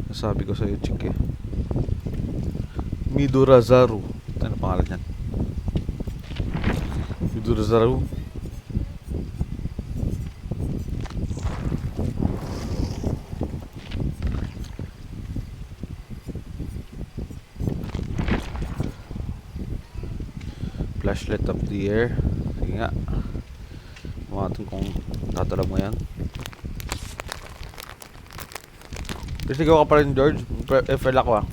Sabi ko sa'yo, chick eh. Midorizaru. Ano pangalan yan? Midorizaru. Flashlight up the air. Sige nga. Mawatin kung tatala mo yan. Sisigaw ka pa rin, George. FL ako ah.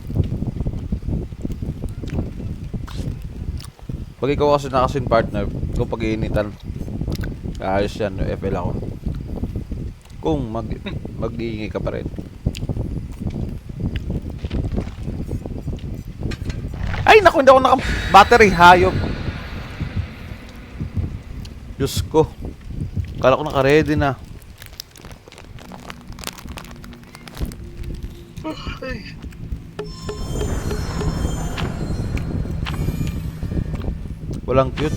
Pag ikaw kasi nakasin partner, kung pag-iinitan, ayos yan, FL ako. Kung mag-iingay ka pa rin. Ay, naku, hindi ako naka-battery, hayop. Diyos ko. Kala ko naka-ready na. Walang cute.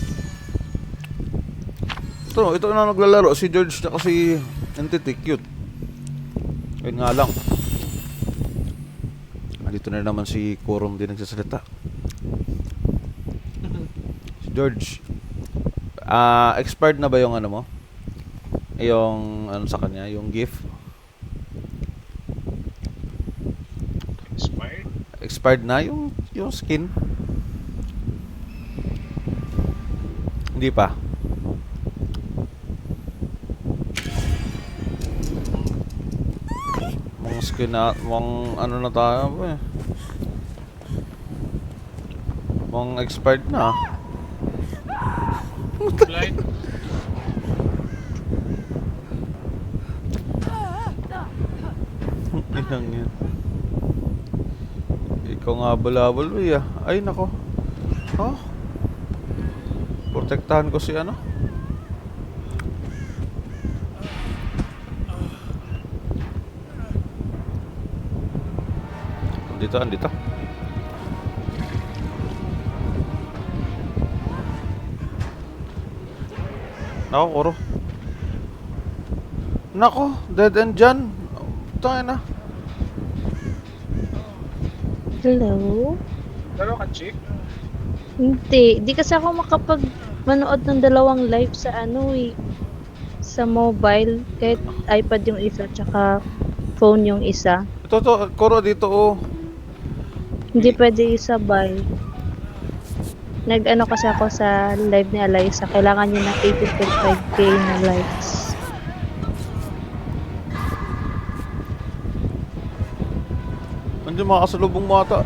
Ito na naglalaro. Si George na kasi entity cute. Ayun nga lang. Nandito na naman si Kurong din nagsasalita. Si George. Expired na ba yung ano mo? Yung ano sa kanya? Yung gift? Expired? Expired na yung skin? Hindi pa. Mga skin na, mga ano na tayo ba eh. Mga expired na. Blind? Inang yan. Ikaw nga balabal eh ah. Ay nako. Oh. Protektahan ko si ano. Andito. Nako, Kuro. Nako, dead end dyan. Tayo na. Hello? Laro ka, chick? Hindi kasi ako manood ng dalawang live sa ano eh. Sa mobile. Kahit iPad yung isa, tsaka phone yung isa. Ito, Kuro dito oh. Hindi pwede isabay. Nag-ano kasi ako sa live ni Alaysa. Kailangan niya ng 85k na likes. Nandiyan mga kasalubong mata.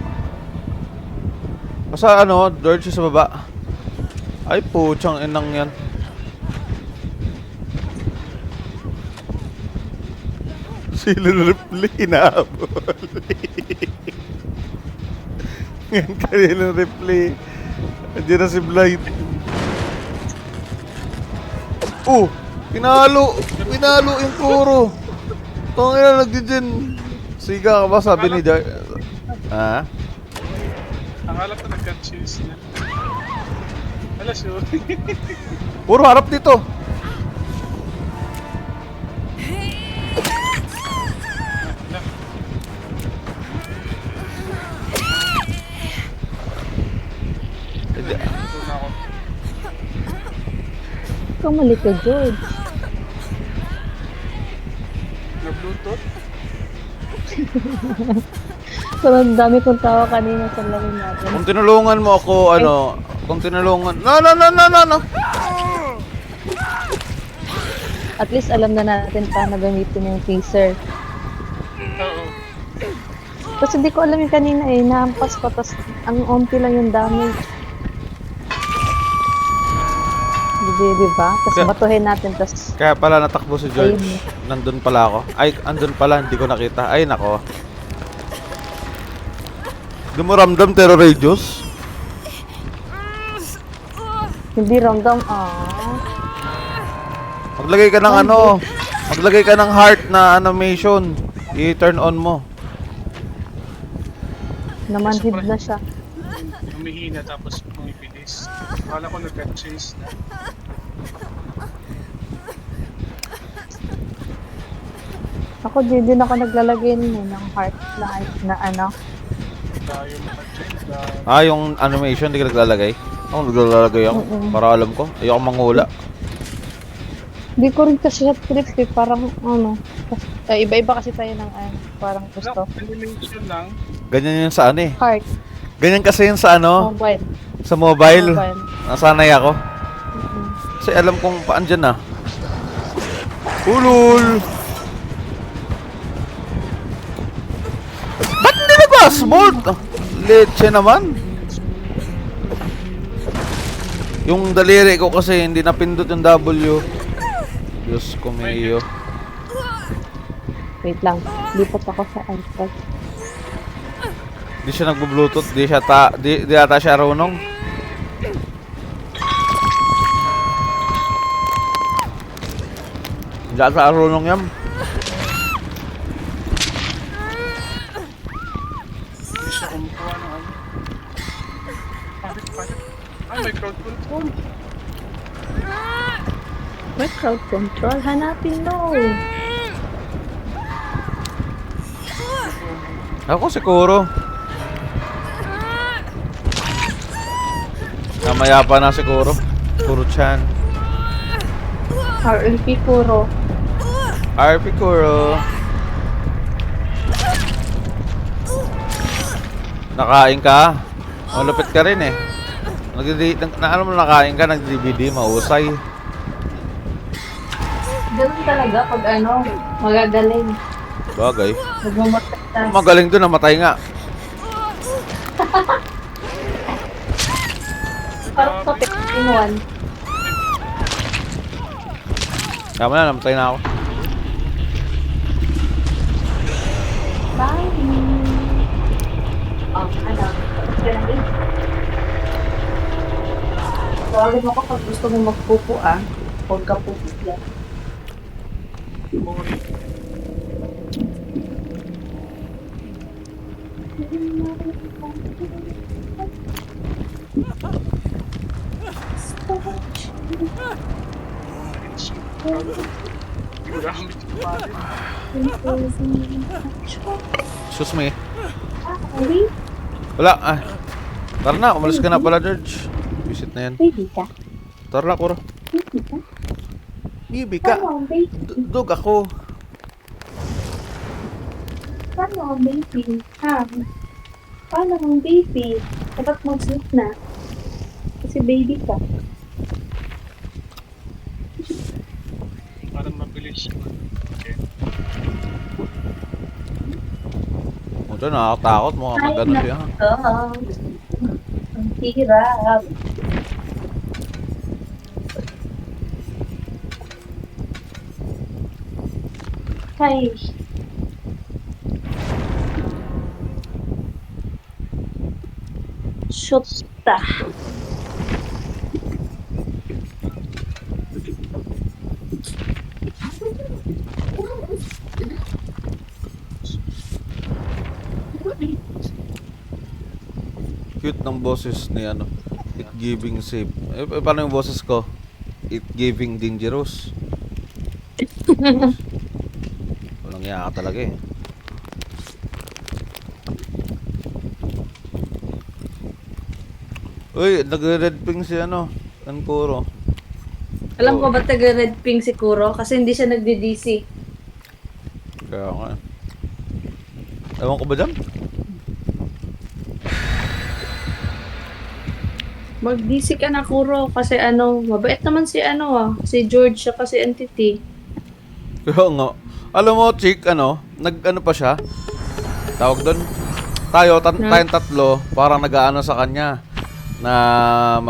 Asa ano, George sa baba. Ay putsang inang yan. Sila replay na ngayon kanina replay. Andiyan na si Blind. Pinalo yung Kuro. Tangina nagdi-gen. Siga ka ba sabi ni Jar? Ha? Akala ko nagka-chase na. Wala siya. Puro harap dito. Kamali ka, George. Na-bluetooth? So, ang dami kong tawa kanina sa laro natin. Kung tinulungan mo ako, ano, kung tinulungan... No! At least alam na natin paano gamitin yung taser. Oo. Kasi hindi ko alam yung kanina eh, naampas ko, tapos ang onti lang yung damage. Diba? Tapos Kaya- batuhin natin, tapos Kaya pala natakbo si George. Ayun. Nandun pala ako. Ay, andun pala, hindi ko nakita. Ay, nako. Di mo ramdam terror-radius? hindi ramdam, Maglagay ka ng ano, maglagay ka ng heart na animation. I-turn on mo. namanhid na siya. Humihina tapos pumipilis. Akala ko nagka-chase na. Ako din ako naglalagay ng heart na ano. Tayo mga dyan. Yung animation, hindi ka naglalagay? Ako naglalagay ako, para alam ko. Ayoko manghula. Hindi ko rin kasi siya trip eh. Parang ano. Iba-iba kasi tayo ng ano. Parang gusto. Animation lang. Ganyan yun sa ano eh. Heart. Ganyan kasi yun sa ano, Mobile. sa mobile. Mobile. Nasanay ako. Kasi alam kong paan dyan na. Ulul! Ba't hindi nabas? Bolt! Leche naman. Yung daliri ko kasi hindi napindot yung W. Diyos ko mayo. Wait lang. Lipat ako sa iPad. Di siya nagbo-bluetooth, di ata siya runong. Di ata runong yan. Hindi siya kumukuha ng ano. Bakit? Ay, may crowd control. May crowd control. Hanapin mo. Ako siguro. Namaya pa na siguro. Kuro-chan. RLP puro. RP Kuro. Nakain ka? Malupit ka rin eh. Alam mo nakain ka, nag-DVD, mausay. Ganun talaga pag ano, magagaling. Bagay. Nagmamatay. Magaling doon, namatay nga. Parang sa 15-1. Tama na, namatay na ako. Bye! Oh, ano? Tawagin mo ko pag gusto mo magpupo huwag ka pupo lang. Boring. Gamit yung pare. Excuse me. Hindi, Wala, tara na, umalis ka na pala, George. Visit na yan. baby ka. Tara na, Kuro. Baby ka? Bibi ka. Paano ang baby? Dog ako. Paano ang baby? Ha? Paano ang baby? Dapat mag-sleep na. Kasi baby ka. Parang mabilis yung ano. Okay. Ito, nakakatakot mo. Magano siya. Ang hirap. Ay. Shotta. Cute ng boses ni ano. It giving safe. Paano yung boses ko? It giving dangerous. Walang yaka talaga eh. Uy, nagre-red ping si ano. Ankuro. Alam ko ba't taga-red pink si Kuro? Kasi hindi siya nagdi-DC. Kaya nga. Ewan ko ba dyan? Mag-DC ka na, Kuro. Kasi mabait naman si si George siya kasi entity. Kaya nga. Alam mo, chick, nag-ano pa siya? Tawag doon? Tayong tatlo, parang nag-aano sa kanya na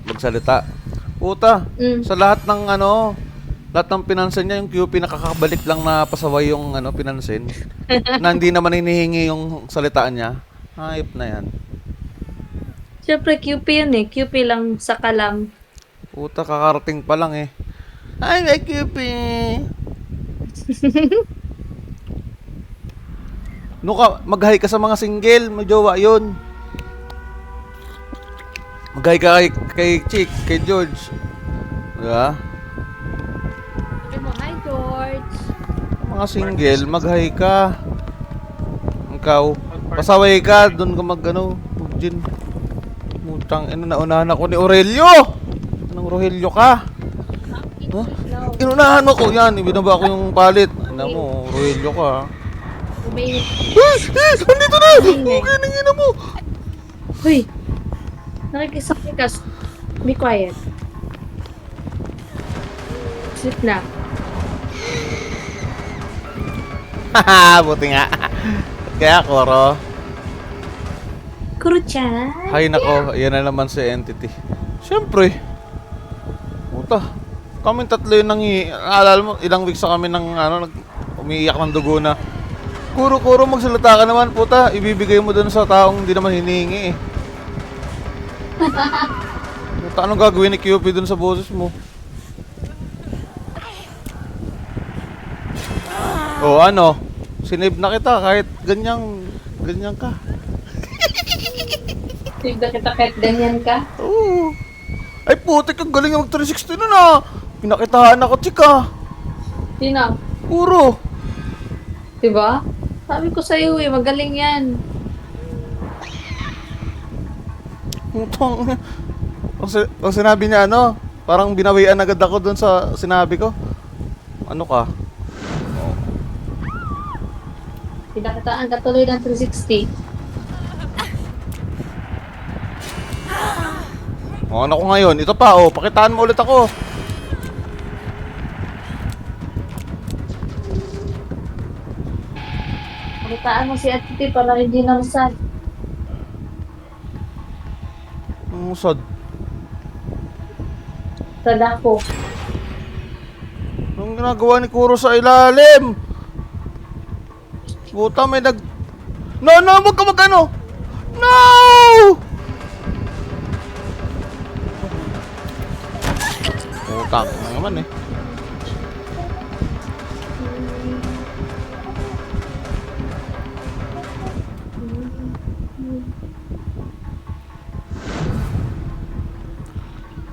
magsalita. Puta, sa lahat ng lahat ng pinansin niya, yung QP nakakabalik lang na pasaway yung pinansin. Na hindi naman hinihingi yung salitaan niya. Hayop na yan. Siyempre, QP yun eh. QP lang, saka lang. Puta, kakarating pa lang eh. Ay, may QP! Mag-hi ka sa mga single, may jowa yun. Mag-hi ka kay Chick, kay George. Diba? Hi, George. Mga single, mag-hi ka. Ikaw, pasaway ka, doon ka mag-ano, mag-gin. Mutang, naunahan ako ni Aurelio! Anong Rogelio ka? Huh? Inunahan mo ko, yan, ibinaba ko yung palit. Ano mo, Rogelio ka. Umayinit. Andito na! Okay, nangina mo! Uy! Nakikisakit ka. Be quiet. Sleep na. Haha, buti nga. Kaya, Koro. Kuro-chan. Hay nako, yan na naman si Entity. Siyempre. Puta. Kami tatlo yun naalala mo, ilang weeks na kami umiiyak ng dugo na. Kuro-kuro, magsalita ka naman, puta. Ibibigay mo dun sa taong hindi naman hinihingi eh. Puta, anong gagawin ni Cupid dun sa boses mo? O ano? Sinave na kita kahit ganyan ka. Tigda kita kahit ganyan ka. Oo. Ay putik, ang galing yung mag 360 na na. Pinakitaan ako, chika. Sino? Puro. Diba? Sabi ko sa'yo eh, magaling yan. Putang. Ang sinabi niya parang binawian agad ako dun sa sinabi ko. Ano ka? Pinakitaan ka tuloy ng 360. O ano ko ngayon? Ito pa, pakitaan mo ulit ako. Pakitaan mo si Atiti para hindi nalasad. Ang sad. Sada ko. Anong ginagawa ni Kuro sa ilalim? Puta, may No, wag ka mag-ano! No! Putang, ano naman eh.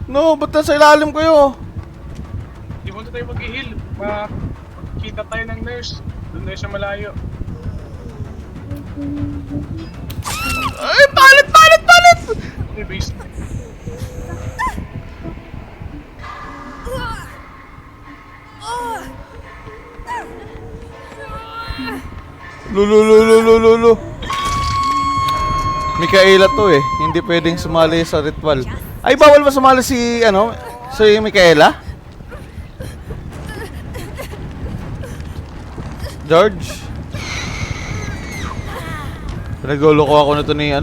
No, ba't nasa ilalim kayo? Hindi mo na tayo mag-heal. Makikita tayo ng nurse. Doon tayo sa malayo. Ay, palit! May base. Lulu. Mikaela to eh. Hindi pwedeng sumali sa ritual. Ay, bawal ba sumali si Mikaela? George? Pinagulo ko ako nito ni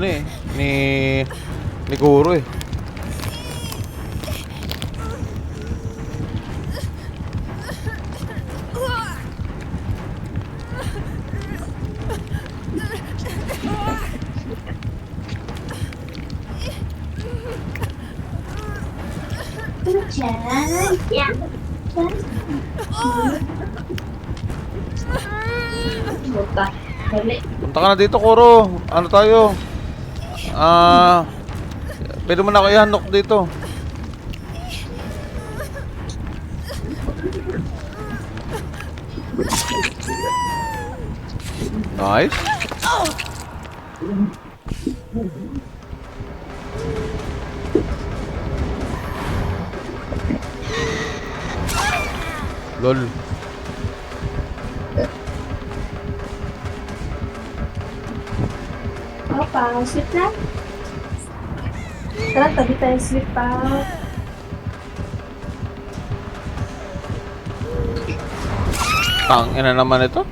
Kuro eh. Buta. Dali. Punta ka na dito, Kuro. Ano tayo? Pwede mo na ako ihanok dito. Nice. Lol. Opa, sleep na. Tara, tabi tayo sleep pa. Tangina naman ito.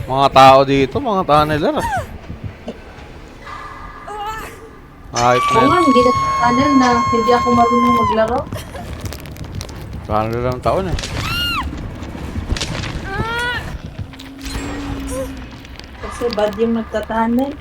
Mga tao dito, mga tunneler. Ayos na Oo yun. nga, hindi na tunnel na hindi ako marunong maglaro. Tunneler ng taon eh. Kasi bad yung magtatunnel.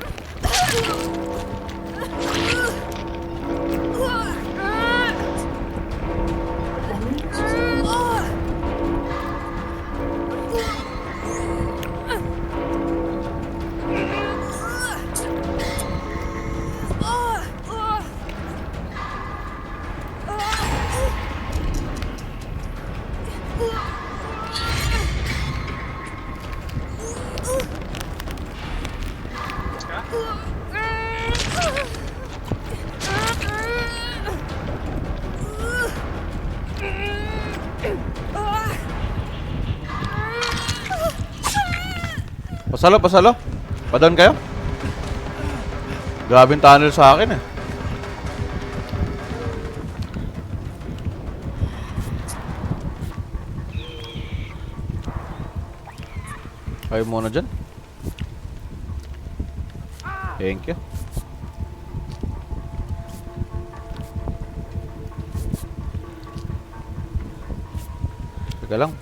Pasalo, pasalo. Padown kayo? Grabing tunnel sa akin eh. Kayo muna dyan. Thank you. Teka lang.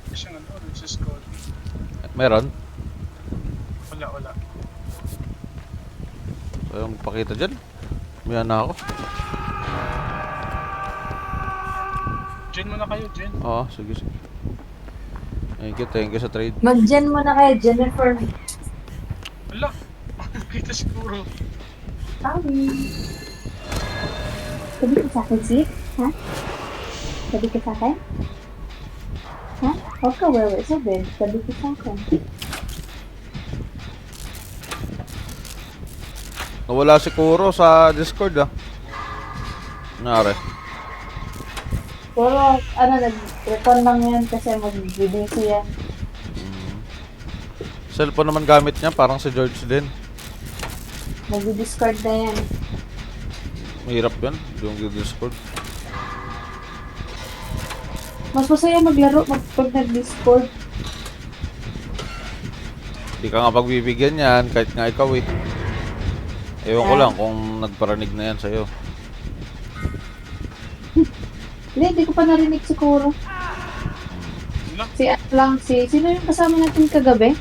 Kasi ano, nagsiscroll. Meron? Wala. Ayaw magpakita dyan. May na ako. Gen mo na kayo, Gen. Oo, sige, sige. Thank you sa trade. Mag-gen mo na kayo, Jennifer. Wala. Kita siguro. Sorry. Sabi ka sa akin, Zik? Ha? Sabi ka sa akin? Ha? Huwag ka wewe. Sabi ka sa akin. Nawala si Kuro sa Discord ah. Nangyari. Pero, nag-recon lang yan kasi mag-BBC yan. Cellphone naman gamit niya, parang si George din. Mag-discard na yan. Mahirap yun, yung Discord. Mas masaya maglaro pag nag-discord. Di ka nga pagbibigyan yan, kahit nga ikaw eh. Ewan ko lang kung nagparanig na yan sa'yo. Hindi ko pa narinig siguro. Wala. Sino yung kasama natin kagabi?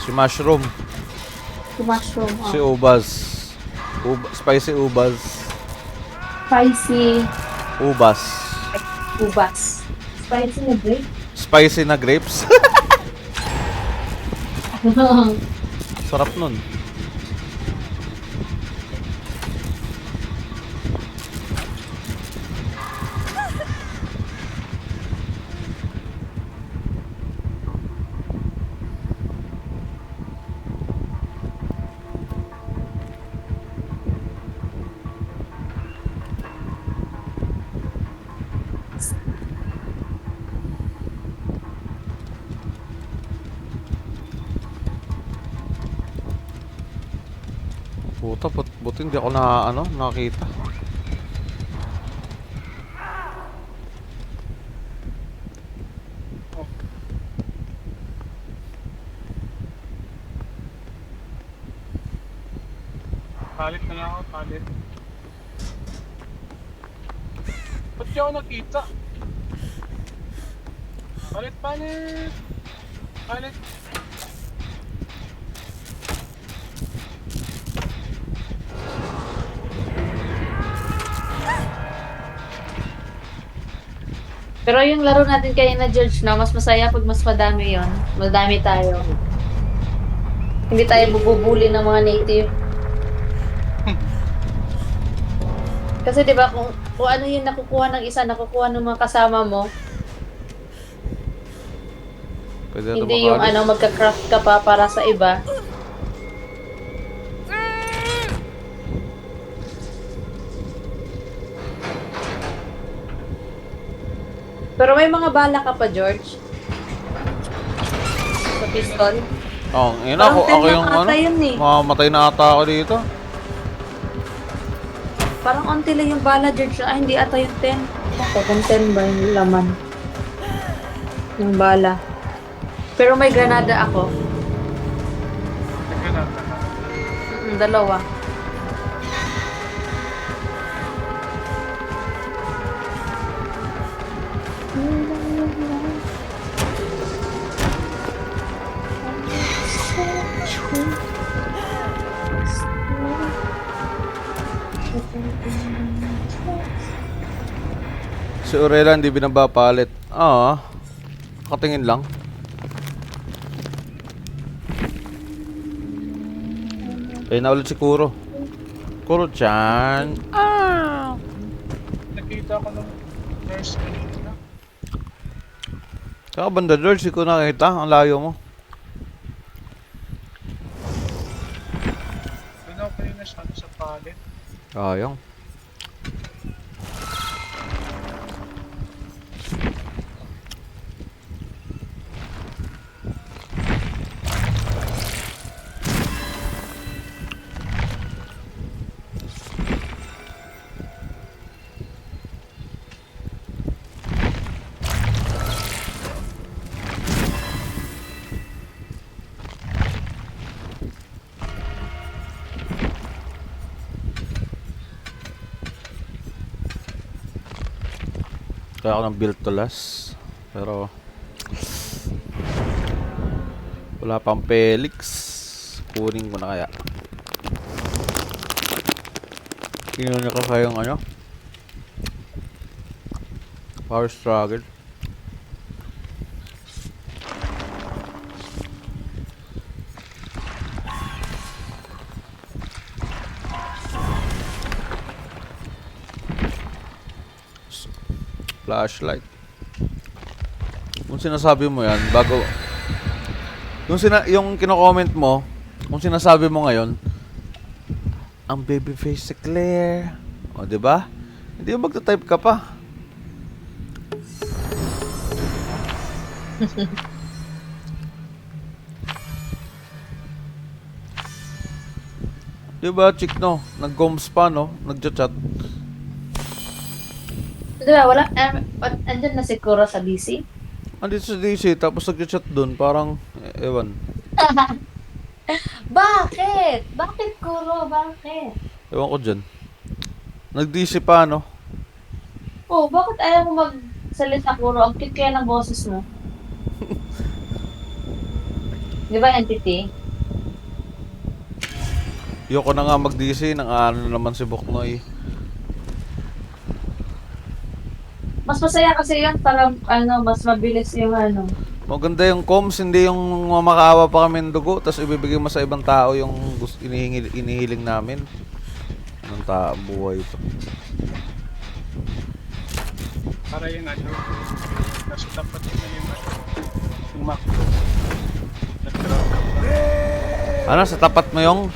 Si Mushroom, Si Mushroom. si Ubaz. Spicy Ubaz. Spicy Ubas. ubas. Spicy na break. Spicy na grapes. Sarap nun. Puta, buti hindi ako nakakita. Palit na lang ako, palit. Ba't di ako nakita? Palit. Palit. Pero yung laro natin kaya na George, no, mas masaya pag mas madami yon. Madami tayo. Hindi tayo bububuli ng mga native. Kasi 'di ba kung ano yung nakukuha ng isa, nakukuha ng mga kasama mo, Pwede na hindi yung makalis. magka-craft ka pa para sa iba. Pero may mga bala ka pa, George? Sa pistol? Oh, yun Parang ako 10 yung na ata yun eh. mamamatay na ata ako dito. Parang onti lang yung bala, George. Ah, hindi ata yung 10. Ako, kung 10 ba yung laman? Yung bala. Pero may granada ako. Nagkanata na. Dalawa. Si Aurela hindi binabapalit. Katingin lang. Ayun na ulit si Kuro. Kuro-chan. Nakita ko ng nurse kanina. Saka banda George, hindi ko nakita. Ang layo mo. Doon ako kanina sa palit. Sayang. ako ng build to last. Pero wala pang Felix. Kunin ko na kaya. Kinunin ko kayong ano? Power struggle. Flashlight. Kung sinasabi mo yan, bago... Yung kino-comment mo, kung sinasabi mo ngayon, ang babyface si Claire. O, diba? Hindi mo magta-type ka pa. Diba, chick, no? Nag-goms pa, no? Nag-chat. Diba, wala, andyan na siguro sa BC. Andito sa DC, tapos nag-chat dun, parang, ewan. Bakit? Bakit, Kuro? Bakit? Ewan ko dyan. Nag-DC pa, no? Oh, bakit ayaw mo magsalita, Kuro? Ang cute kaya ng boses mo. Di ba, entity? Yoko na nga mag-DC, nang ano naman si Buknoy. Mas masaya kasi yun, parang, mas mabilis yung Maganda yung comms, hindi yung makaawa pa kami ng dugo, tapos ibibigay mo sa ibang tao yung inihiling namin. Anong buhay ito? Para yung nasa tapat na yung MacBook. Nag-drop ka pa. Ano, sa tapat mo yung...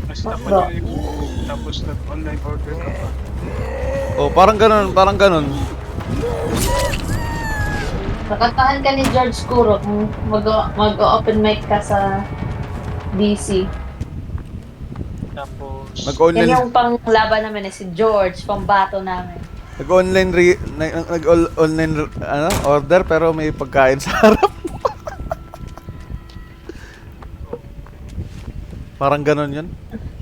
Nasa tapat na yung tapos nag-online order ka pa. Oh, parang ganun, parang ganun. Nakantahan ka ni George Kuro kung mag-open mic ka sa BC. Tapos, Yan Nag-online, yung panglaban namin si George, pambato namin. nag-online order pero may pagkain sa harap. Parang ganun yun.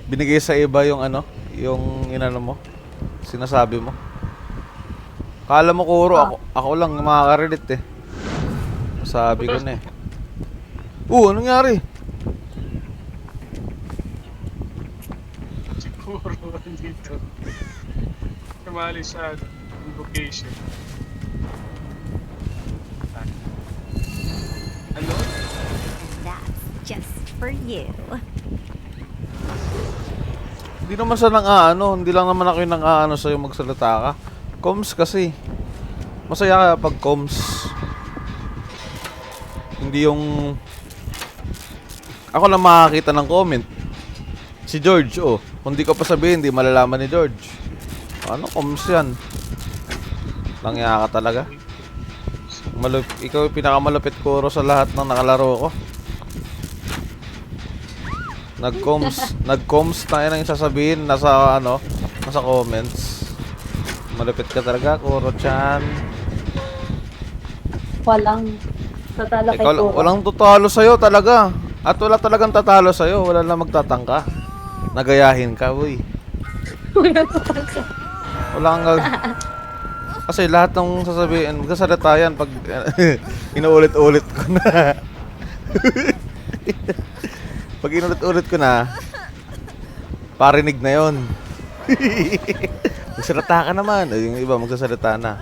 Binigay sa iba yung yung inano mo, sinasabi mo. Kala mo, Kuro, ako lang makaka-relate eh. Sabi ko na eh. Anong nangyari? siguro dito. Sumali sa invocation. Ano? That's just for you. Hindi naman sa hindi lang naman ako yung nang sa'yo magsalita ka. Comms kasi. Masaya ka pag comms. Hindi yung... Ako lang makakita ng comment. Si George, kung di ko pa sabihin, hindi malalaman ni George. Ano, comms yan? Langya ka talaga. Ikaw yung pinakamalupit, Kuro, sa lahat ng nakalaro ko. Nag-comms tayo nang sasabihin nasa comments. Malupit ka talaga, Kuro-chan. Walang tatalo kay Kuro. Walang tatalo sa'yo talaga. At wala talagang tatalo sa'yo. Wala na magtatangka. Nagayahin ka, uy. Wala kang Kasi lahat ng sasabihin, magsasalita yan pag inuulit-ulit ko na. Pag inulit-ulit ko na, parinig na yon. Magsalita ka naman. Yung iba magsasalita na.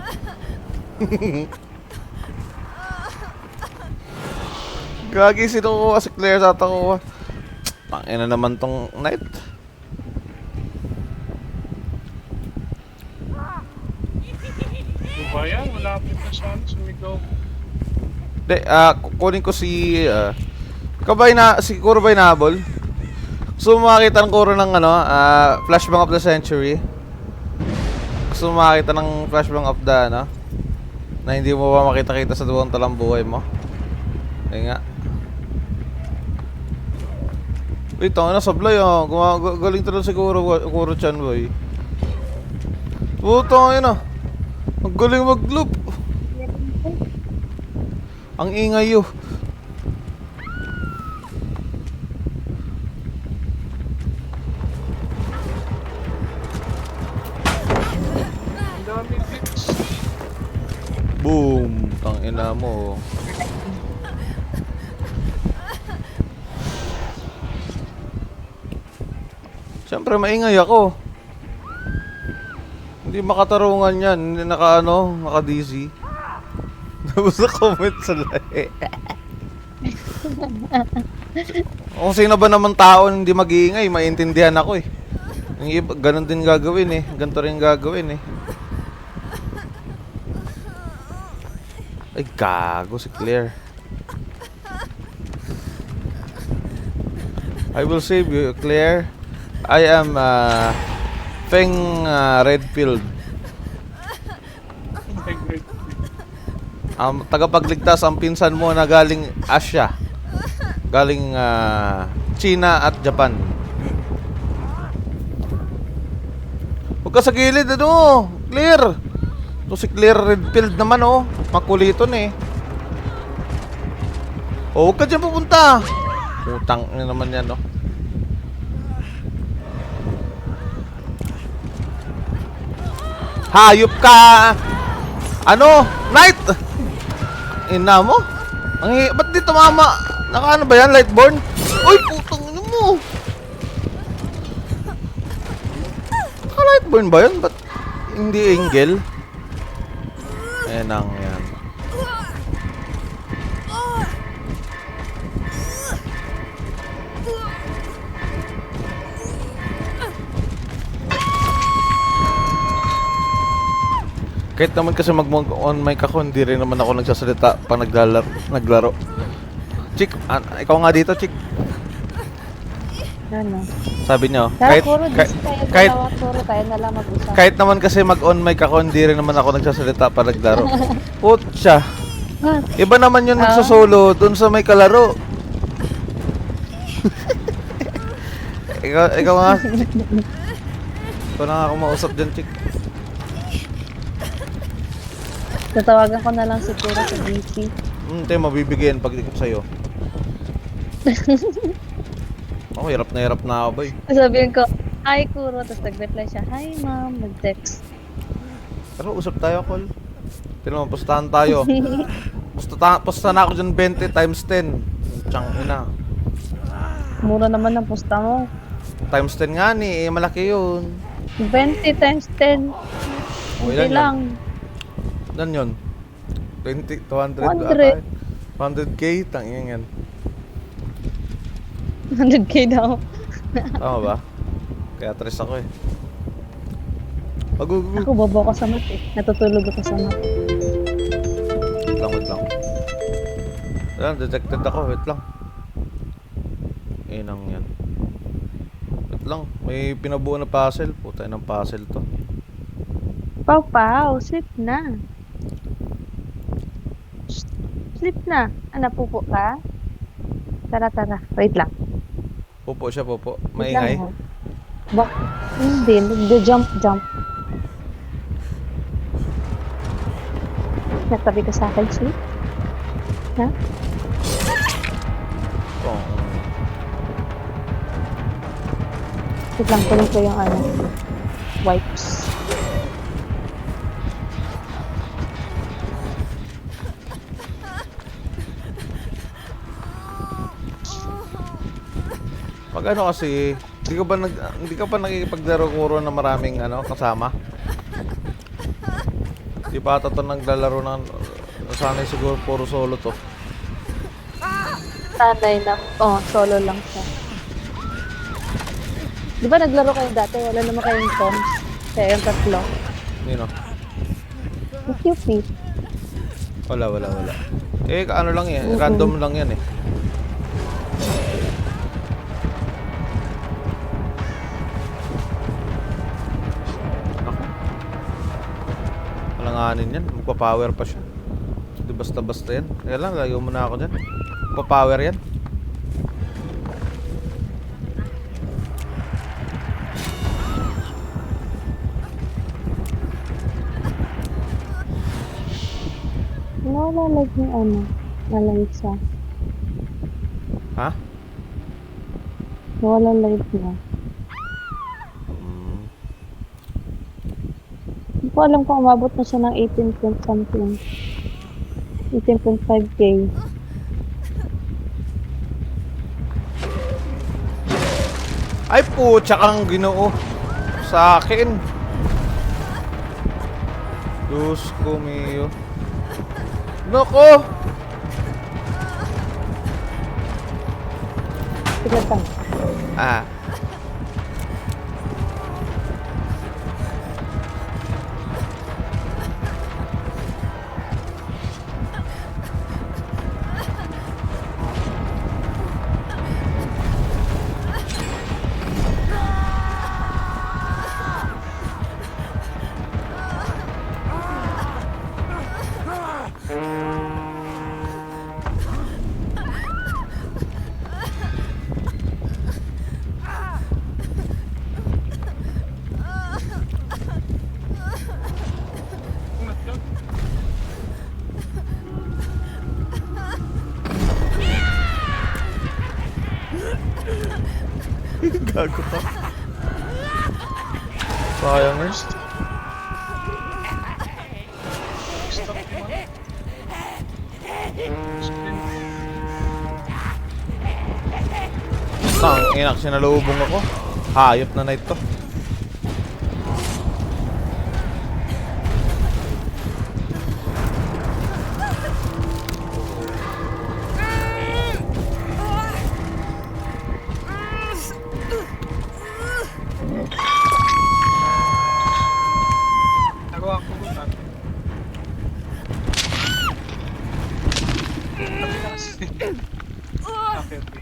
Gagi, sino ko si Claire sa ako. Pangina naman tong night. Ano ba yan? Malapit na siya. Sumigaw. De, kukunin ko si si Kuro ba inahabol? Gusto mo makakita ng Kuro ng Flashbang of the Century? Gusto mo makakita ng Flashbang of the na hindi mo pa makita-kita sa buong talambuhay mo? Ayun nga. Wait, sablay galing talaga si Kuro-chan, boy. Puto, ang galing mag-loop. Ang ingay yun. Ang dami din. Boom! Tangina mo. Siyempre maingay ako. Hindi makatarungan yan. Hindi naka-DC. Tapos na comment sa lahi. Kung sino ba naman tao hindi mag-iingay, maintindihan ako eh. Yung iba, ganun din gagawin eh. Ganito rin gagawin eh. Ay, gago si Claire. I will save you, Claire. I am Feng Redfield. Tagapagligtas ang pinsan mo na galing Asia. Galing China at Japan. Huwag ka sa gilid, ano? Claire! Ito si Claire Redfield naman, oh. Makuliton eh. Oh, huwag ka dyan pupunta. Utang na naman yan, oh. Hayop ka! Ano? Knight! Ina mo? Ba't di tumama? Naka ano ba yan? Lightborn? Uy! Putang ina mo! Naka Lightborn ba yan? Ba't hindi Angel? Ayan ang yan. Kahit naman kasi mag-on mic ako, hindi rin naman ako nagsasalita pag naglaro. Chick, ikaw nga dito, Chick. Ano? Sabi niyo, Kahit puro tayo na lang mag-usap. kahit naman kasi mag-on mic ako, hindi rin naman ako nagsasalita pag naglaro. Putya. Iba naman yung nagsasolo dun sa may kalaro. ikaw nga, Chick. Ikaw na nga ako mausap dyan, Chick. Tatawagan ko na lang siguro sa GC. Tayo mabibigyan pag ikot sa'yo. Ako, hirap na ako, boy. Sabihin ko, hi Kuro, tapos nag-reply siya, hi ma'am, nag-text. Pero usap tayo, Col. Tino, pustahan tayo. Pustahan ako dyan 20 times 10. Tiyang ina. Mura naman ang pusta mo. Times 10 nga ni, malaki yun. 20 times 10. O, Hindi ilan lang. Ilan yun? 20, 200 100. 100k, tangin yan. 100k daw. Tama ba? Kaya tres ako eh. Ako bobo ko sa mat eh. Natutulog ako sa mat. Wait lang. Ayan, detected ako. Wait lang. Inang yan. Wait lang. May pinabuo na puzzle. Puta ng puzzle to. Pau, sleep na. Sleep na. Ano, pupo ka? Tara. Wait lang. Pupo siya, pupo. Wait lang, Maingay. oh. Hindi. Nag-jump. Natabi ka sa akin, sleep? Ha? Oh. Wait lang, kunin ko yung wipes. Pag ano kasi, hindi ka pa nakikipaglaro Kuro na maraming kasama? Di pa ata to naglalaro ng sanay siguro puro solo to. Sanay na. Solo lang siya. Di ba naglaro kayo dati? Wala naman kayong comms. Kaya yung tatlo. Nino? Yung QP. Wala. Eh, ano lang yan, random lang yan eh. Alanganin yan, magpa-power pa siya. Di basta-basta yan. Kaya lang, lagaw muna ako dyan. Magpa-power yan. Nawala yung na-live Ha? Nawala live niya. Hindi ko alam kung umabot na siya ng 18 point something. 18.5K. Ay putya kang Ginoo. Sa akin. Diyos ko mio. Nako! Sige pa. Ah. Gago ka. Sayang eh. Tang, inak sinalubong ako. Hayop na ito. Nagawa ko kung natin. Okay, okay.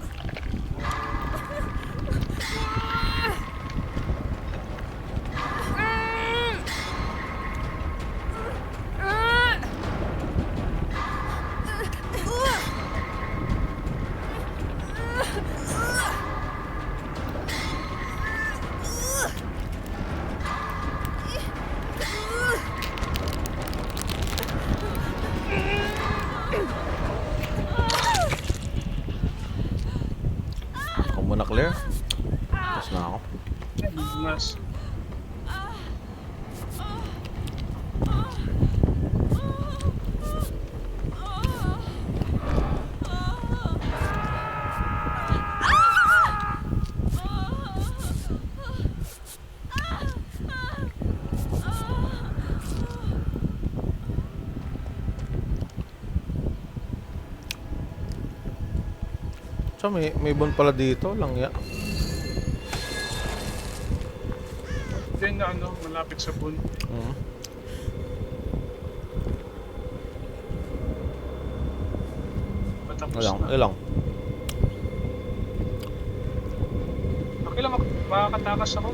Ako muna clear. Tapos na ako. Mas. So, may bon pala dito lang ya. Then na ano, malapit sa pool. Matapos Ilang, na. ilang. Okay lang, makakatakas ako.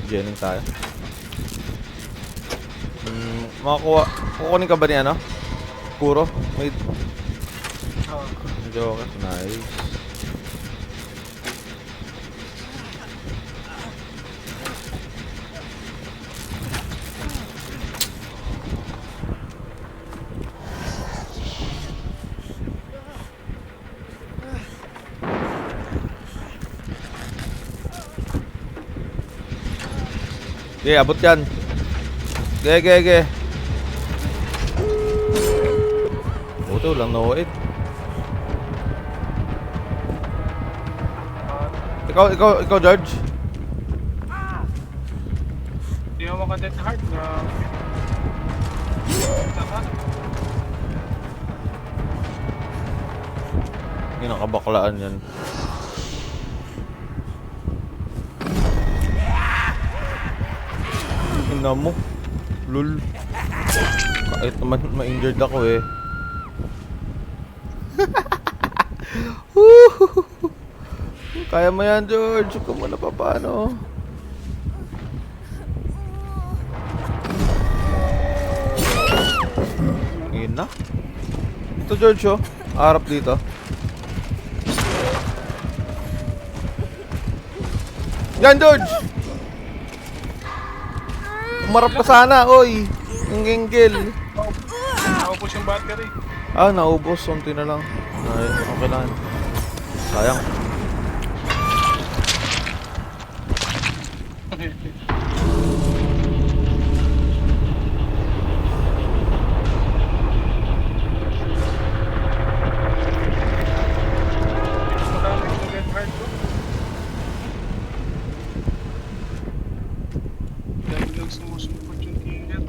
Jenning tayo. Kukunin ka ba ni ano? Puro? May joke. Nice. Okay, abot yan. Ge. Buto lang no-hit. Ikaw, George. Hindi mo maka-death hard na... Taka. Ginakabaklaan yan. Ina mo. Lul. Kahit naman ma-injured ako eh. Kaya mo yan, George. Kung mo na pa paano. Ina. Ito, George, oh. Harap dito. Yan, George! Umarap ka sana, oy! Yung genggel. Naubos yung battery. Ah, naubos. Unti na lang. Ay, okay lang. Sayang. sumusumpot yung killer.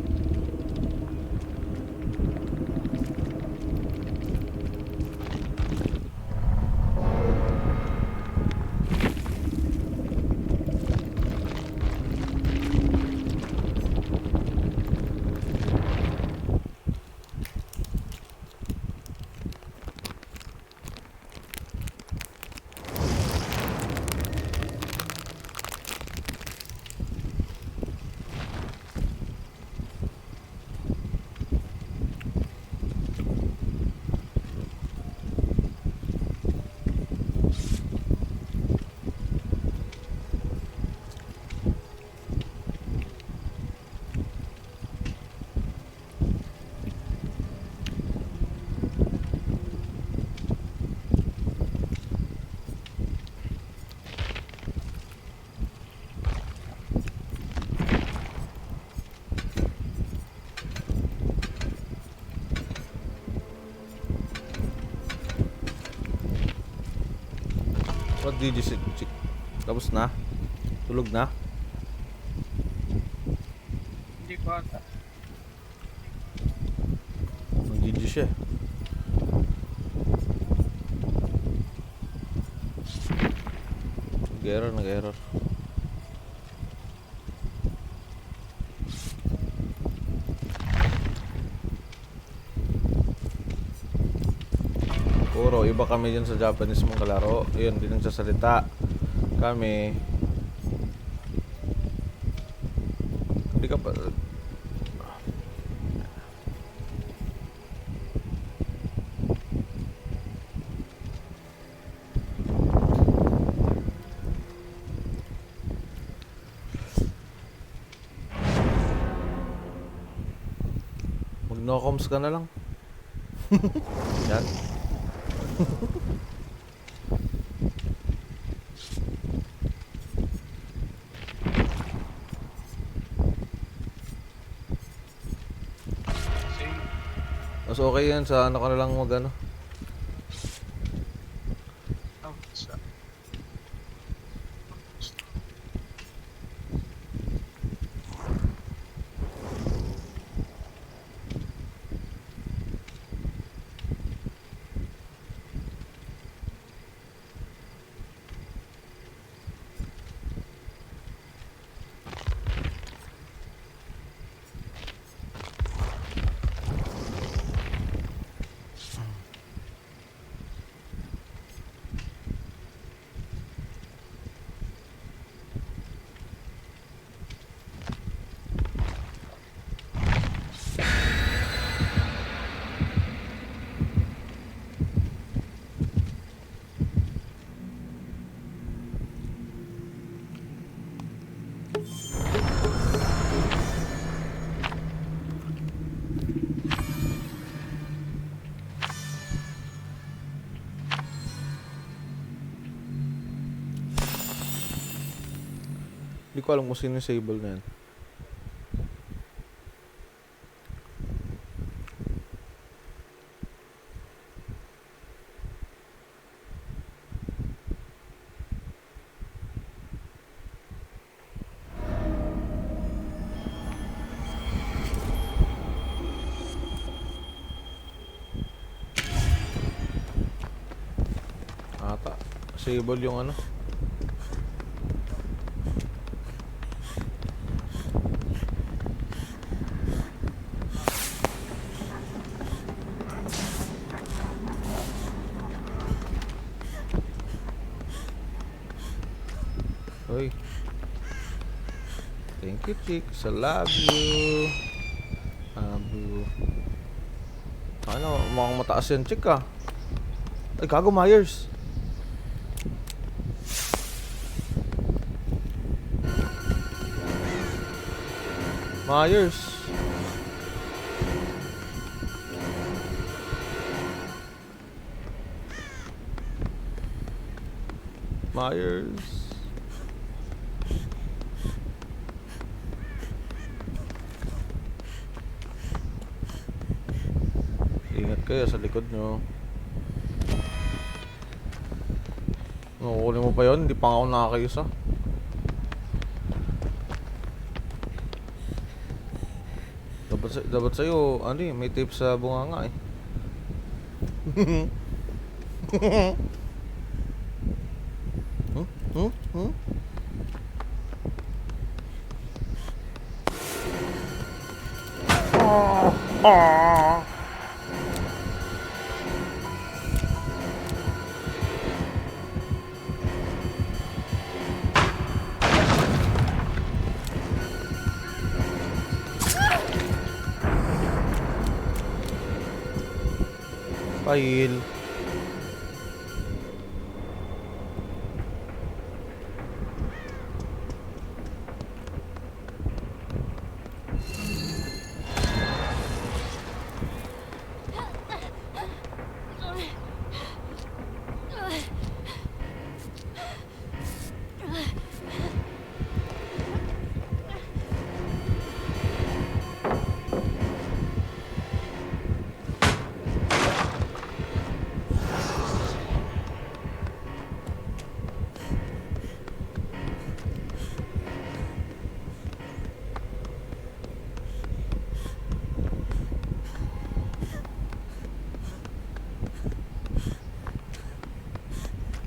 What did you say, chick? Tapos na? Tulog na? Hindi pa ata. Nag-GG siya. Nag-error, nag-error. Puro, iba kami dyan sa Japanese mong kalaro. Ayun, din nagsasalita. Kami. Hindi ka pa... Mag-no-coms ka na lang. Yan. Same. Mas okay yan sa ano ka na lang mag ano. Oh, sa... Hindi ko alam kung sino yung Sable na yan. Ata. Sable yung ano. Hoy. Thank you, chicks. I love you. Abu. Ano, mukhang mataas yan, chick ah. Ay, gago, Myers. Myers. Myers. Ingat kayo sa likod nyo. Nakukunin mo pa yun? Hindi pa ako nakakayos ah. Dapat sa'yo, ano eh, may tips sa bunganga eh. Hmm? Hmm? Hmm? File.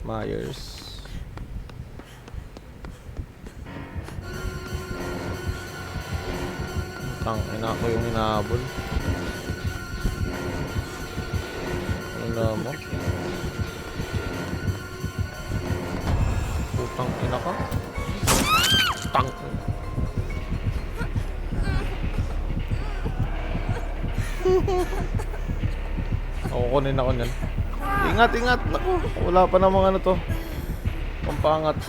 Myers. Ina ko yung hinahabol. Ano mo? Putang ina ka. Tang. Kukunin ako niyan. Ingat, ingat. Naku, wala pa namang ano to. Pampangat.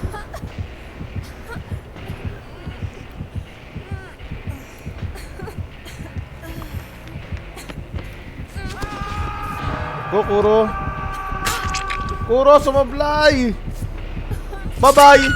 Kuro. Kuro, sumablay! Bye-bye!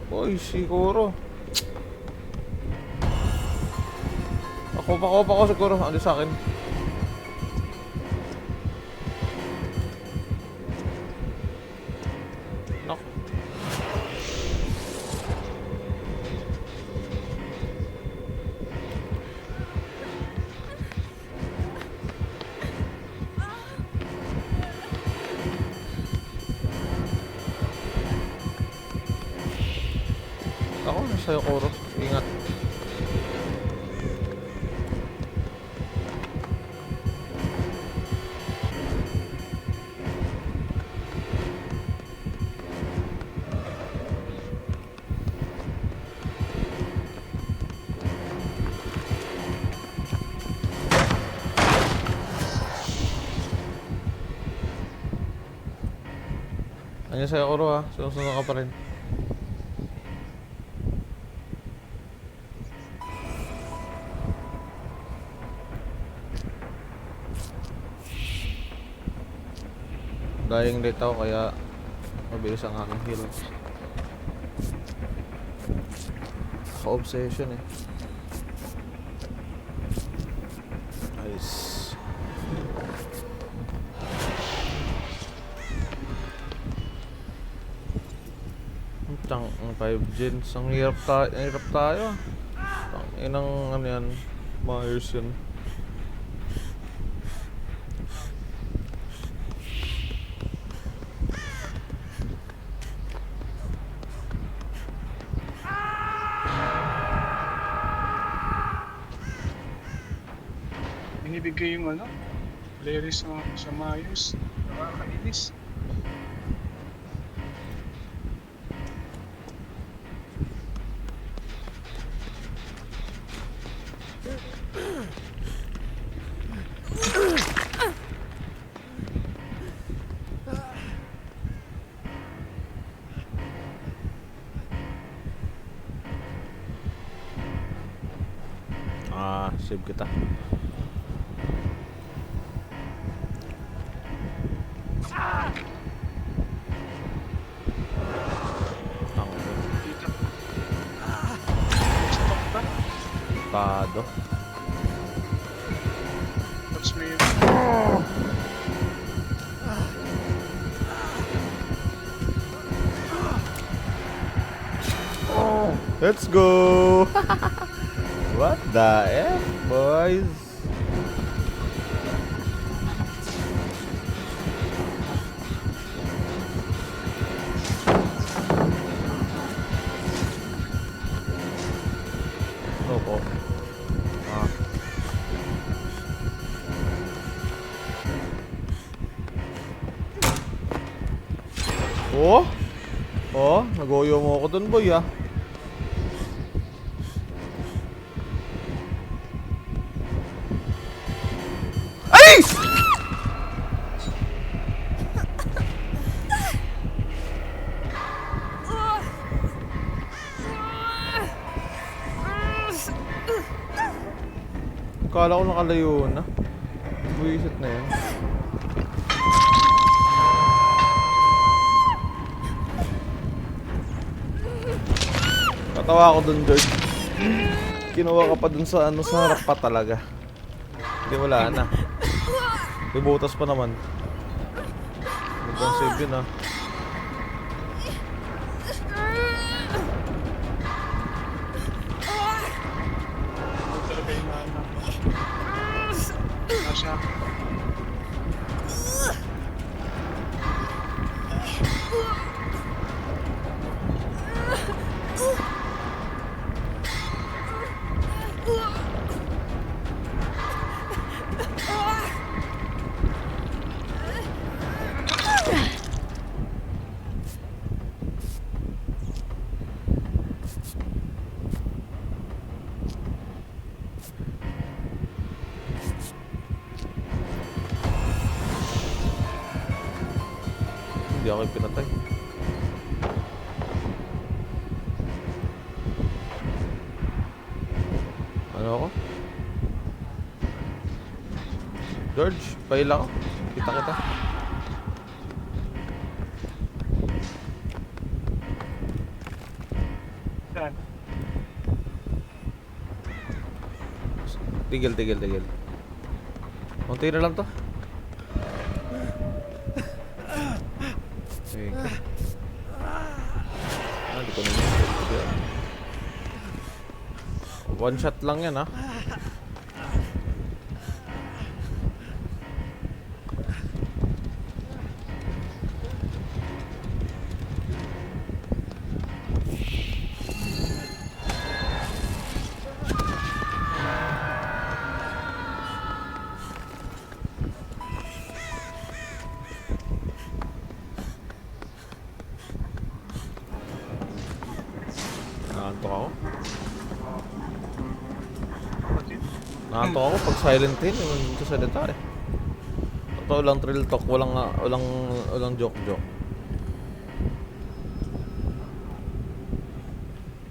Uy, siguro. Ako siguro. Ano sa akin? Nak. Ako, nasa'yo, Kuro. Ingat. Nandiyan sa'yo, Kuro, ha. Sinusunod ka pa rin. Dying late ako kaya mabilis ang aking heal. Ka-obsession eh. Nice. Tang 5 gens. Ang hirap tayo. Tang inang ano yan. Myers yun. binibigay yung ano, players sa Mayos. Nakakainis. Save kita. Dito. Stop ba? Tado. Tapos may... Let's go! What the F, boys? Opo. Oh? Oh, nagoyo mo ako dun, boy, ah. Ay! Kala ko nakalayo na. Buwisit na yun. Katawa ako dun, George. Kinuha ka pa dun sa ano, sa harap pa talaga. Hindi, wala na. May butas pa naman. Magandang save yun, ah. Ito talaga yung ano. Nasa... Hindi ako yung pinatay. Ano ako? George, paila ko. Kita kita. Saan? Tigil, tigil, tigil. Kunti na lang to. Okay. Di ko naman. One shot lang yan, ha. Nakaantok ako. Nakaantok ako pag Silent Hill, yung sasalita eh. Totoo lang, thrill talk, walang joke.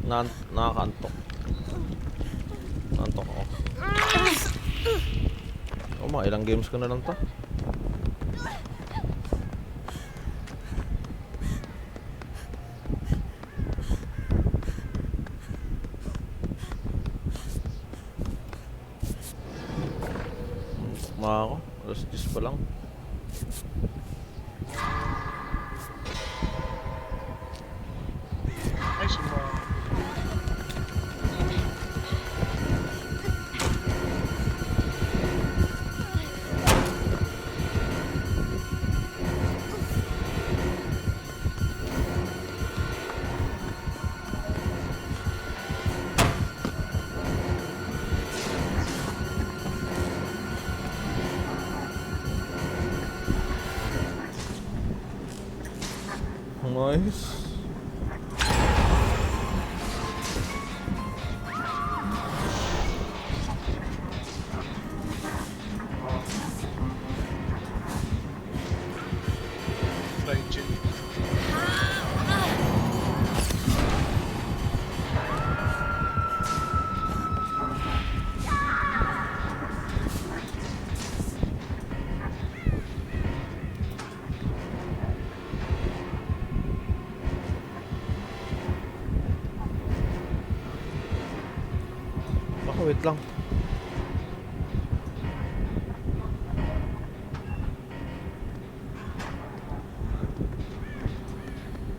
Nakakaantok. Naantok ako. Oh, mga ilang games ko na lang to. Ako, alas 10 pa lang. Ay, suma... Nice. Fly chill. Baka wait lang.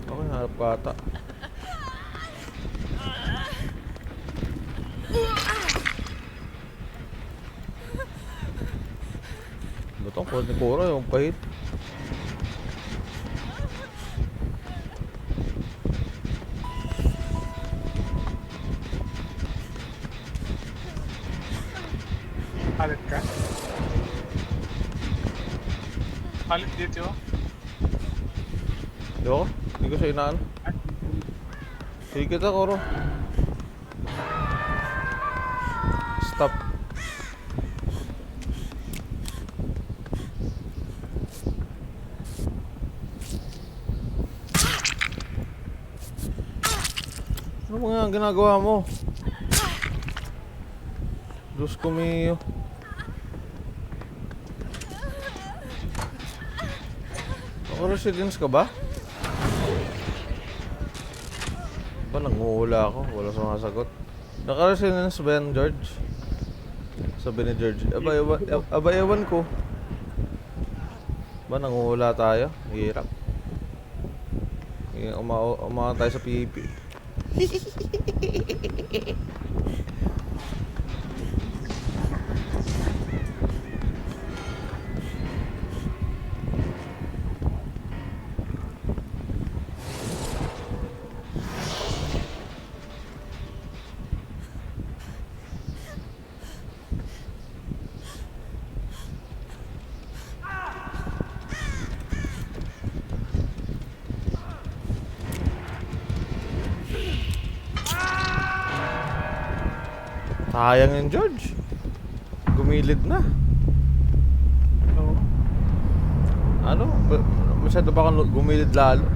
Okay, harap ka ata. Ba't ang kulit ni Cora yung pahit? Halit ka? Halit dito oh. Di ako? Hindi ko siya inaano. Sige kita, Coro. Stop. Ano mga ginagawa mo? Diyos ko miyo. Naka-residence ka ba? Ba, nanguhula ako. Wala sumasagot. Naka-residence ba yan, George? Sabi ni George. Aba, ewan ko. Ba, nanguhula tayo? Hirap. Umaka tayo sa pipi. Sayang yun, George. Gumilid na. Oo. Ano? Masyado pa kang gumilid lalo.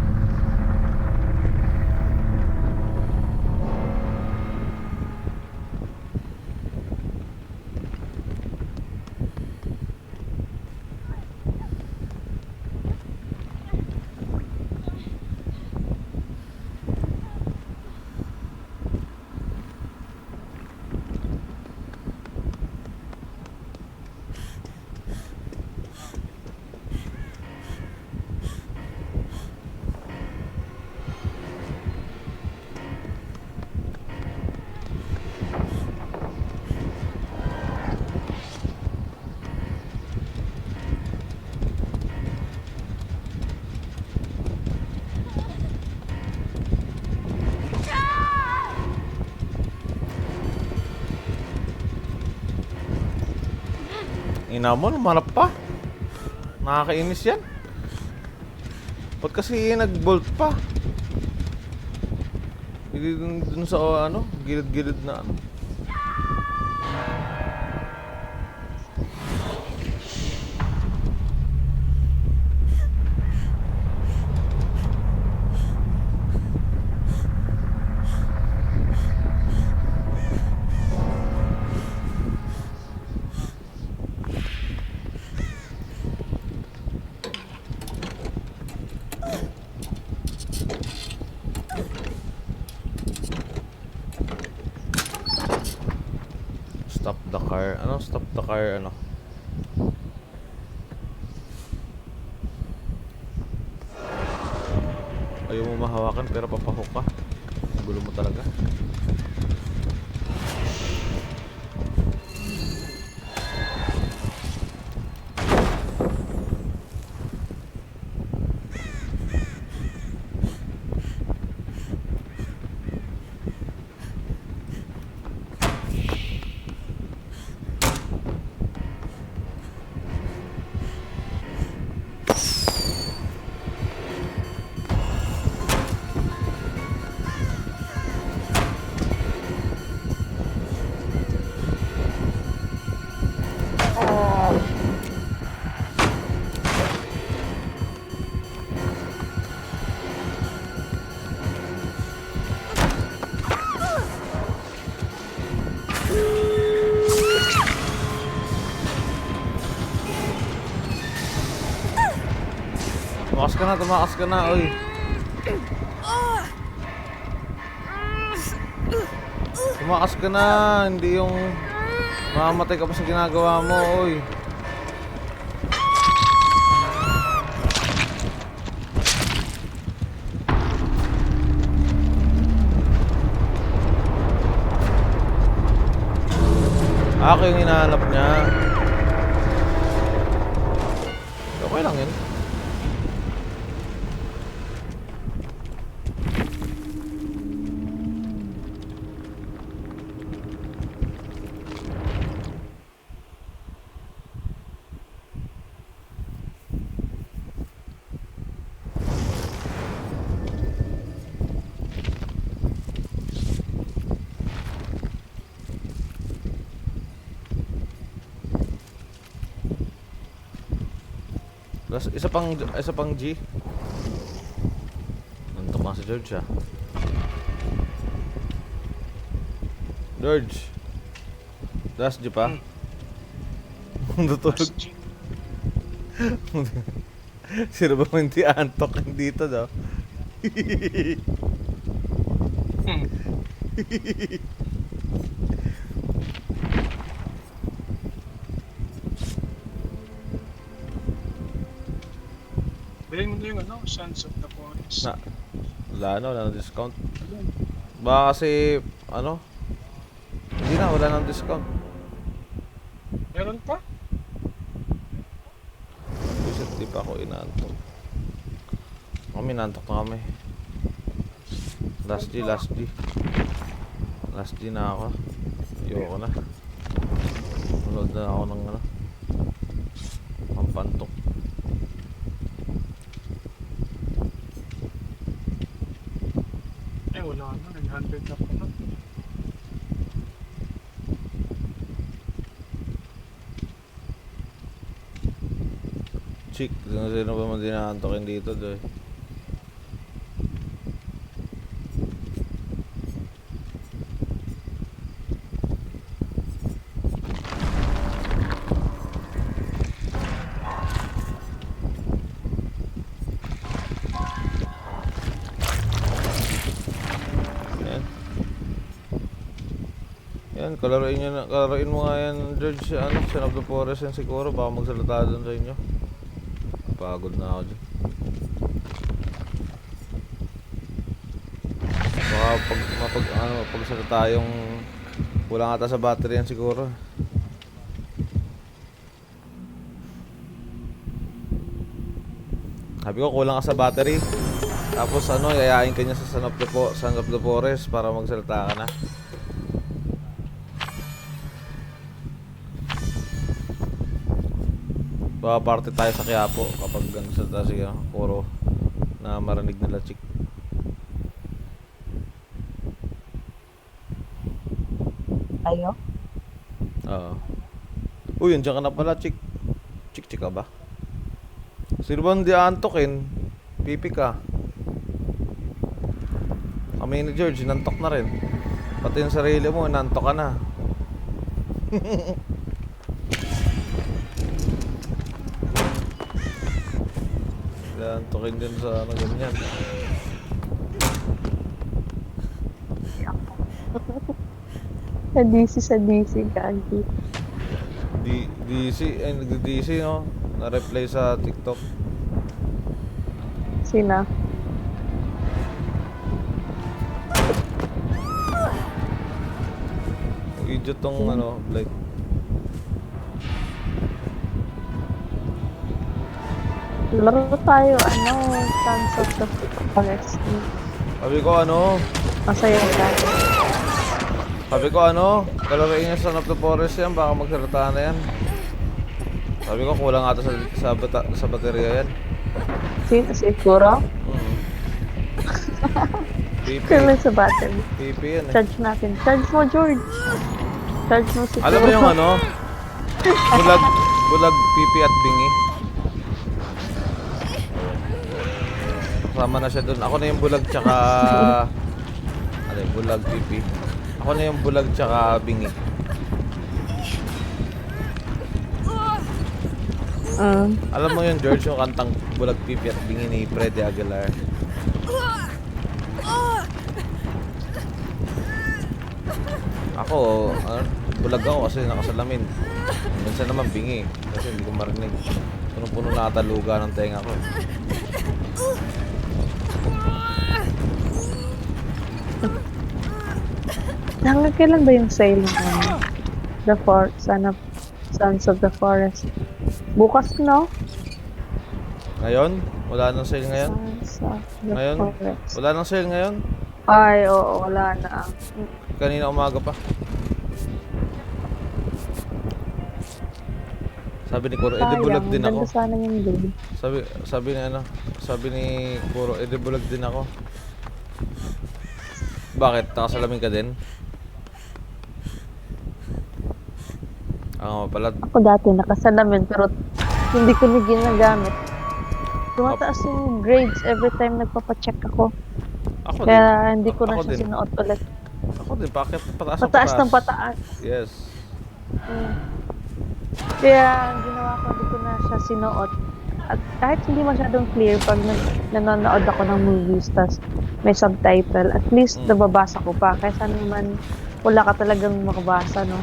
Ina mo, lumarap pa. Nakakainis yan. Ba't kasi nag-bolt pa? Hindi dun sa ano, gilid-gilid na ano. Stop the car. Ano? Stop the car, ano? Ayaw mo mahawakan pero papahok ka. Ang gulo mo talaga. Tumakas ka na, oy. Tumakas ka na, hindi yung mamamatay ka pa sa ginagawa mo, oy. Ako yung hinahanap niya. Okay lang yun. Tapos isa pang G. Nantok na si George ah. George. Das G pa. Natutulog. Sino ba hindi antok dito daw? Bilhin mo na yung ano, Sons of the Forest. Wala na discount. Baka kasi, ano? Hindi na, wala nang discount. Meron pa? Bisit, di pa ako inaantok. Kami inaantok na kami. Last G. Last G na ako. Ayoko na. Manood na ako ng ano. Pampantok. Wala na, 900 na pala. Chick, sino ba man dinaantokin dito doy? Yan, kalaruin mo nga yan, George, ano, Son of the Forest yan siguro, baka magsalita doon sa inyo. Pagod na ako dyan. Baka mapagsalita yung kulang ata sa battery yan siguro. Sabi ko kulang ka sa battery. Tapos ano, yayain ka niya sa Son of the Forest para magsalita ka na. Party tayo sa Quiapo kapag nagsalita siya puro na marinig nila chick. Ayo? Oo. Uy, nandiyan ka na pala chick. Chick ka ba? Sino ba hindi aantokin? Pipi ka. Kami ni George, nantok na rin. Pati yung sarili mo, nantok ka na. Antokin din sa ano ganyan. Sa DC kagi. DC, nag-DC no? Na-reply sa TikTok. Sina? Idiot tong ano, like Laro tayo, Sons of the Forest. sabi ko ano, Masaya tayo. sabi ko ano, kalaruin niya Son of the Forest yan, baka magsalita na yan. Sabi ko kulang ata sa baterya yan. Siguro? PP. Kulang sa battery. PP yan eh. Charge natin. Charge mo, George. Charge mo si Alam mo yung ano, bulag PP at bingi. Kasama na siya dun. Ako na yung bulag tsaka ano yung bulag PP. Ako na yung bulag tsaka bingi. Alam mo yun, George, yung kantang Bulag Pipi at Bingi ni Freddy Aguilar. Ako, bulag ako kasi nakasalamin. Minsan naman bingi kasi hindi ko marinig. Punong-puno na taluga ng tenga ko. Hanggang kailan ba yung sale ng Sons of the Forest? Bukas, no? Ngayon? Wala nang sale ngayon? Sons of the Ngayon? Forest. Wala nang sale ngayon? Ay, oo, wala na. Kanina umaga pa. Sabi ni Kuro, bulag din ako. Ganda sana yung game. Sabi ni Kuro, bulag din ako. Bakit? Nakasalamin ka din? Ako pala. Ako dati nakasalamin pero hindi ko na ginagamit. Tumataas yung grades every time nagpapacheck ako. Ako din. Kaya hindi ko na Ako siya din. sinuot ulit. Ako din, bakit? Pataas Pataas ng pataas. Yes. Kaya ang ginawa ko, hindi ko na siya sinuot. At kahit hindi masyadong clear pag nanonood ako ng movies, tas may subtitle, at least nababasa ko pa. Kaysa naman wala ka talagang makabasa, no?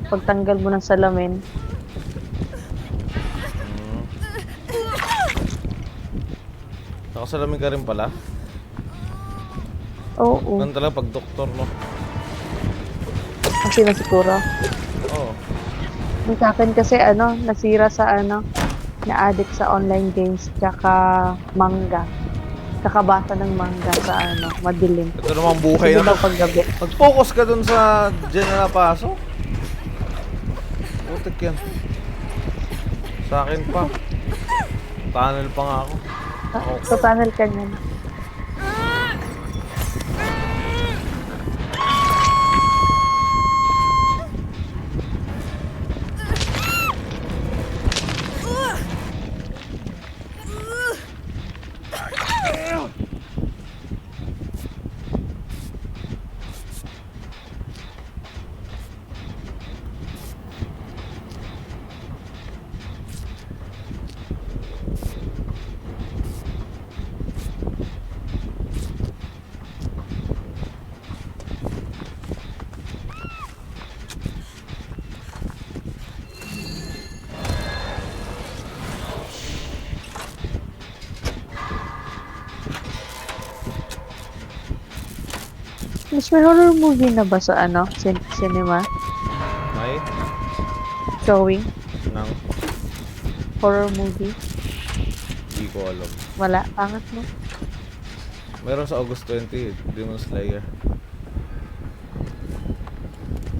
Pagtanggal mo ng salamin. Nakasalamin ka rin pala? Oo. Ganun talaga pag doktor, no? Kasi nasiguro. Oo. Yung sa akin kasi nasira sa na-addict sa online games tsaka manga. Kakabasa ng manga sa madilim. Ito namang buhay Sige na daw to. paggabi. Mag-focus ka dun sa General Paso. Putik yan. Sa akin pa. Tunnel pa nga ako. Sa tunnel ka niyan. Mas may horror movie na ba sa cinema? May? Showing? Nang? Horror movie? Hindi ko alam. Wala. Pangat mo. Meron sa August 20, Demon Slayer.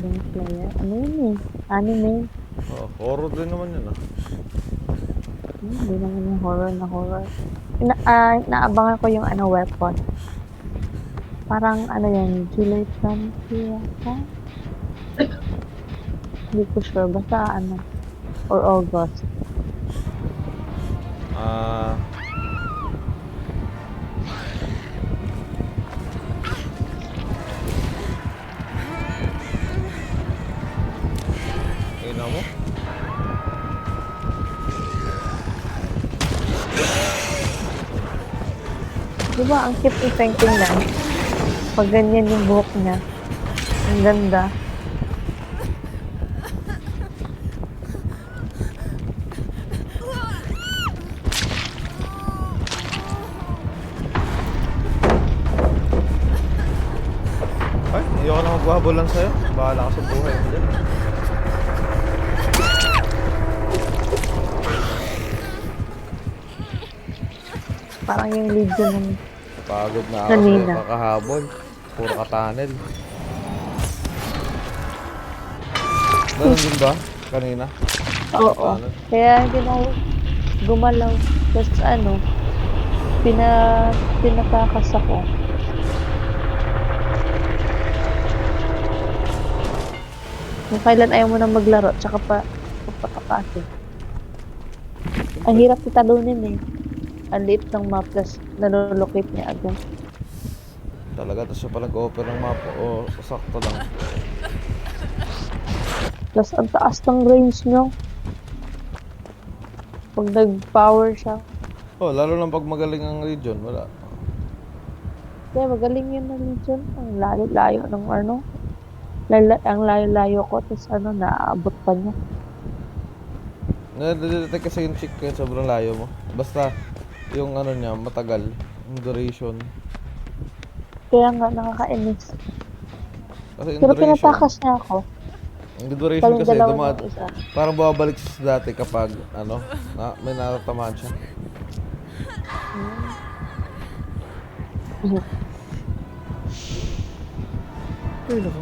Demon Slayer. Ano yun eh? Anime. Oh, horror din naman yun ah. Hindi naman yung horror na horror. Naabangan ko yung Weapon. Parang yan, July 20 yata? Hindi ko sure. Basta or August. Ina mo? Diba, ang cute effect tingnan. Pag ganyan yung buhok niya. Ang ganda. Ay, ayoko na magbahabolan sa'yo. Bahala ka sa buhay mo dyan. Parang yung lead ko ng Pagod na ako Kanina. sa'yo kakahabol. Puro ka-tunnel. Ganun din ba? Kanina? Oo. Tunnel. Kaya hindi na ako gumalaw. Tapos pinatakas ako. Kung kailan ayaw mo na maglaro, tsaka patakasin. Ang hirap italunin eh. Ang liit ng map, plus nalolocate niya agad. Talaga, tapos siya pa nag-offer ng map. O, sakto lang. Plus ang taas ng range nyo. Pag nag-power siya. Oh, lalo lang pag magaling ang region, wala. Kaya magaling yun na Legion. Ang layo-layo ng ano. Ang layo-layo ko. Tapos ano, naaabot pa niya. Nadedetect kasi yung chick kaya sobrang layo mo. Basta, yung ano niya, matagal. Yung duration. Kaya nga, nakakainis. Kasi yung Pero duration, pinatakas niya ako. yung duration Kaming kasi, dalawa ng isa. parang bumabalik sa dati kapag, ano, may natatamaan siya. Ay, naku.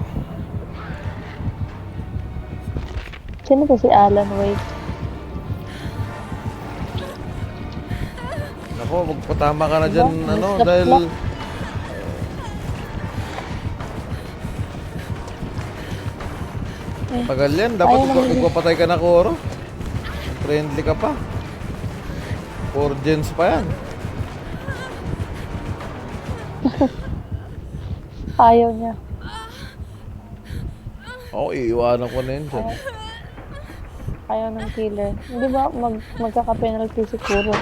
Sino ba si Alan Wake? Nako, magpatama ka na dyan, Diba? ano, Stop dahil... clock. Tagal yan, dapat Ayaw naman magpapatay ka na, Koro. Friendly ka pa. 4 gens pa yan. Ayaw niya. Oo, iiwanan ko na yun dyan. Ayaw ng killer. Hindi ba magkaka-penalty siguro?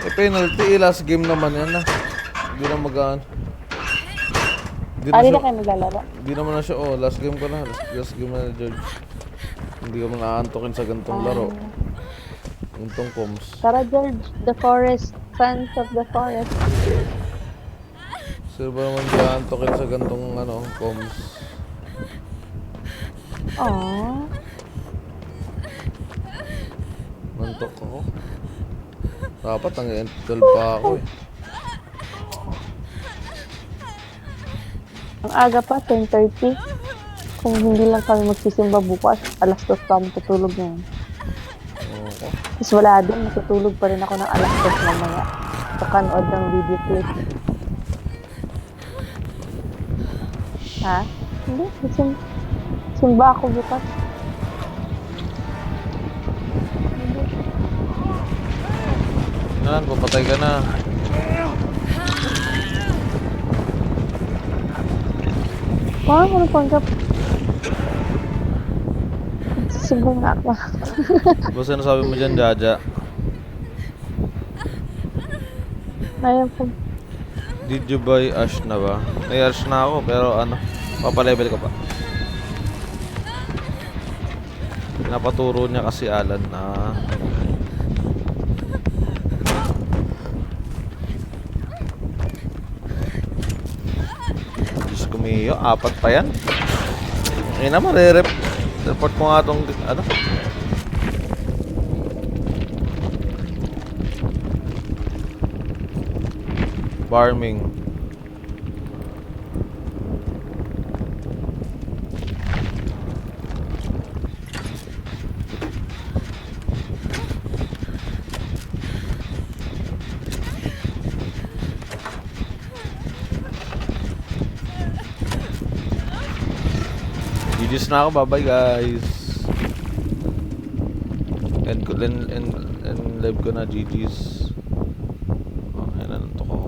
Eh, penalty, last game naman yan na. Hindi na magaan. Hindi Hindi na siya, kayo maglalaro. hindi naman na siya, oh, last game ko na. Last game na, George. Hindi ka man aantokin sa gantong laro. Gantong comms. Tara George, the forest. Fans of the forest. Sino ba naman di aantokin sa gantong, ano, comms? Aww. Nantok ako. Dapat ang N12 pa ako eh. Ang aga pa, 10:30. Kung hindi lang kami magsisimba bukas, alas 2 pa matutulog ngayon. Oo. Tapos wala din, matutulog pa rin ako ng alas 2 mamaya. Kakanood ng video clip. Ha? Hindi, simba ako bukas. Yan, papatay ka na. Parang ano panggap? Simba nga ako. Basta nasabi mo dyan, Jaja. Ayun po. Did you buy Ash na ba? May Ash na ako, pero ano, papalevel ka pa. Pinapaturo niya kasi Alan na Diyos kumiyo, 4 pa yan. Ngayon naman, report ko nga itong, ano, farming. GG's na ako, bye bye guys. And live ko na, GG's. Oh, ayun na, nantok ako.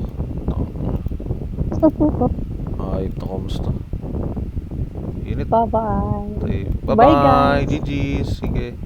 Ay, ito kamusta? Init. Bye-bye. Bye Bye, bye, guys. GG's. Sige.